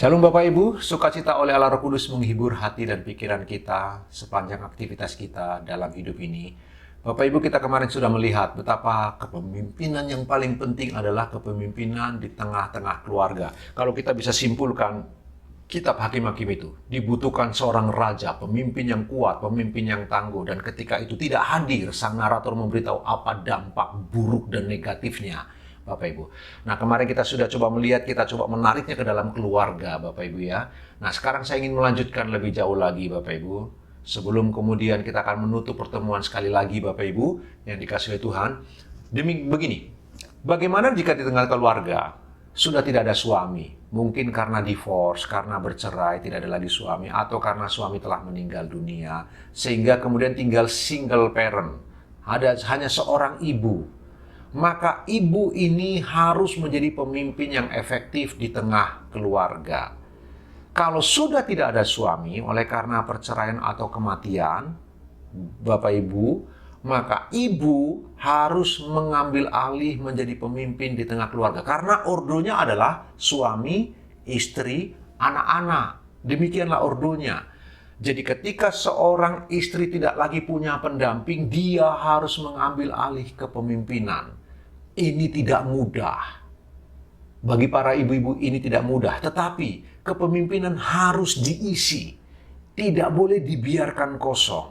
Shalom Bapak Ibu, sukacita oleh Allah Roh Kudus menghibur hati dan pikiran kita sepanjang aktivitas kita dalam hidup ini. Bapak Ibu, kita kemarin sudah melihat betapa kepemimpinan yang paling penting adalah kepemimpinan di tengah-tengah keluarga. Kalau kita bisa simpulkan kitab Hakim-Hakim itu, dibutuhkan seorang raja, pemimpin yang kuat, pemimpin yang tangguh, dan ketika itu tidak hadir, sang narator memberitahu apa dampak buruk dan negatifnya. Bapak Ibu. Nah, kemarin kita sudah coba melihat, kita coba menariknya ke dalam keluarga, Bapak Ibu ya. Nah, sekarang saya ingin melanjutkan lebih jauh lagi, Bapak Ibu. Sebelum kemudian kita akan menutup pertemuan sekali lagi, Bapak Ibu, yang dikasihi Tuhan. Begini, bagaimana jika di tengah keluarga sudah tidak ada suami? Mungkin karena divorce, karena bercerai, tidak ada lagi suami, atau karena suami telah meninggal dunia, sehingga kemudian tinggal single parent. Ada hanya seorang ibu. Maka ibu ini harus menjadi pemimpin yang efektif di tengah keluarga. Kalau sudah tidak ada suami oleh karena perceraian atau kematian, Bapak Ibu, maka ibu harus mengambil alih menjadi pemimpin di tengah keluarga. Karena ordonya adalah suami, istri, anak-anak. Demikianlah ordonya. Jadi ketika seorang istri tidak lagi punya pendamping, dia harus mengambil alih kepemimpinan. Ini tidak mudah. Bagi para ibu-ibu ini tidak mudah. Tetapi kepemimpinan harus diisi. Tidak boleh dibiarkan kosong.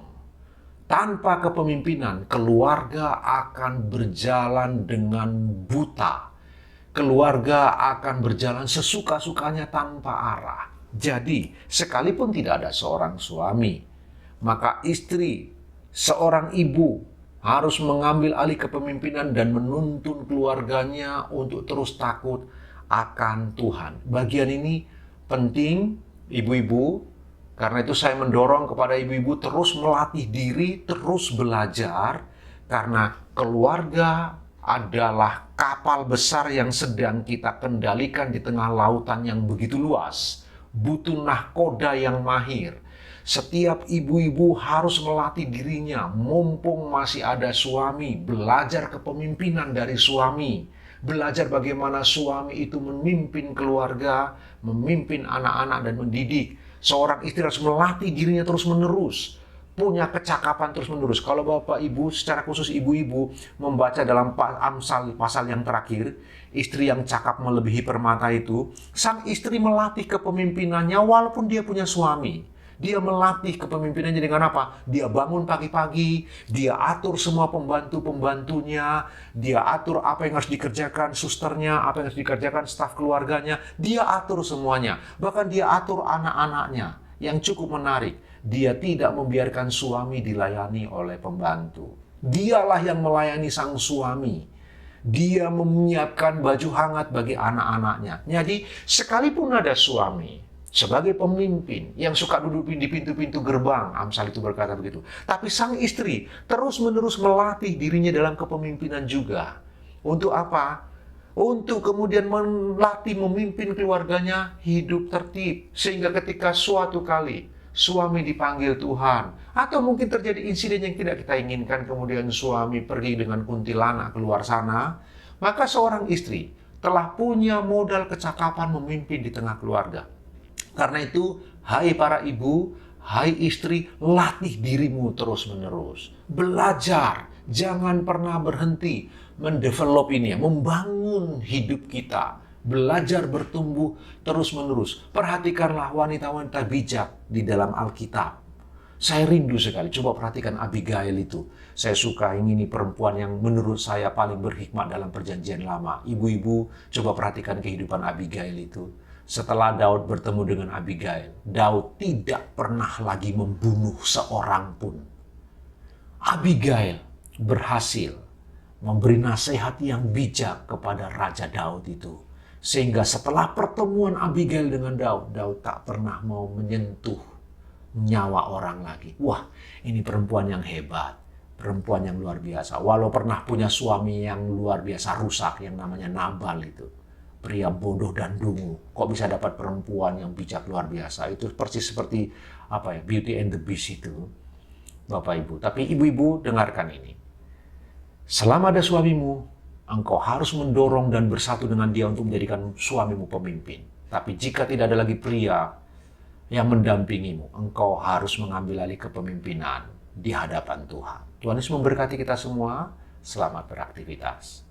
Tanpa kepemimpinan, keluarga akan berjalan dengan buta. Keluarga akan berjalan sesuka-sukanya tanpa arah. Jadi, sekalipun tidak ada seorang suami, maka istri, seorang ibu, harus mengambil alih kepemimpinan dan menuntun keluarganya untuk terus takut akan Tuhan. Bagian ini penting, ibu-ibu, karena itu saya mendorong kepada ibu-ibu terus melatih diri, terus belajar, karena keluarga adalah kapal besar yang sedang kita kendalikan di tengah lautan yang begitu luas. Butuh nahkoda yang mahir. Setiap ibu-ibu harus melatih dirinya, mumpung masih ada suami, belajar kepemimpinan dari suami, belajar bagaimana suami itu memimpin keluarga, memimpin anak-anak dan mendidik. Seorang istri harus melatih dirinya terus-menerus, punya kecakapan terus-menerus. Kalau Bapak Ibu, secara khusus ibu-ibu, membaca dalam Amsal pasal yang terakhir, istri yang cakap melebihi permata itu, sang istri melatih kepemimpinannya walaupun dia punya suami. Dia melatih kepemimpinannya dengan apa? Dia bangun pagi-pagi, dia atur semua pembantu-pembantunya, dia atur apa yang harus dikerjakan susternya, apa yang harus dikerjakan staf keluarganya, dia atur semuanya. Bahkan dia atur anak-anaknya. Yang cukup menarik, dia tidak membiarkan suami dilayani oleh pembantu. Dialah yang melayani sang suami. Dia menyiapkan baju hangat bagi anak-anaknya. Jadi, sekalipun ada suami, sebagai pemimpin yang suka duduk di pintu-pintu gerbang, Amsal itu berkata begitu. Tapi sang istri terus-menerus melatih dirinya dalam kepemimpinan juga. Untuk apa? Untuk kemudian melatih memimpin keluarganya hidup tertib. Sehingga ketika suatu kali suami dipanggil Tuhan, atau mungkin terjadi insiden yang tidak kita inginkan, kemudian suami pergi dengan kuntilanak keluar sana, maka seorang istri telah punya modal kecakapan memimpin di tengah keluarga. Karena itu, hai para ibu, hai istri, latih dirimu terus-menerus. Belajar, jangan pernah berhenti mendevelop ini, membangun hidup kita. Belajar bertumbuh terus-menerus. Perhatikanlah wanita-wanita bijak di dalam Alkitab. Saya rindu sekali, coba perhatikan Abigail itu. Saya suka ini perempuan yang menurut saya paling berhikmat dalam perjanjian lama. Ibu-ibu, coba perhatikan kehidupan Abigail itu. Setelah Daud bertemu dengan Abigail, Daud tidak pernah lagi membunuh seorang pun. Abigail berhasil memberi nasihat yang bijak kepada Raja Daud itu. Sehingga setelah pertemuan Abigail dengan Daud, Daud tak pernah mau menyentuh nyawa orang lagi. Wah, ini perempuan yang hebat, perempuan yang luar biasa. Walau pernah punya suami yang luar biasa rusak, yang namanya Nabal itu. Pria bodoh dan dungu, kok bisa dapat perempuan yang bijak luar biasa? Itu persis seperti apa ya, Beauty and the Beast itu, Bapak Ibu. Tapi ibu-ibu dengarkan ini. Selama ada suamimu, engkau harus mendorong dan bersatu dengan dia untuk menjadikan suamimu pemimpin. Tapi jika tidak ada lagi pria yang mendampingimu, engkau harus mengambil alih kepemimpinan di hadapan Tuhan. Tuhan Yesus memberkati kita semua. Selamat beraktivitas.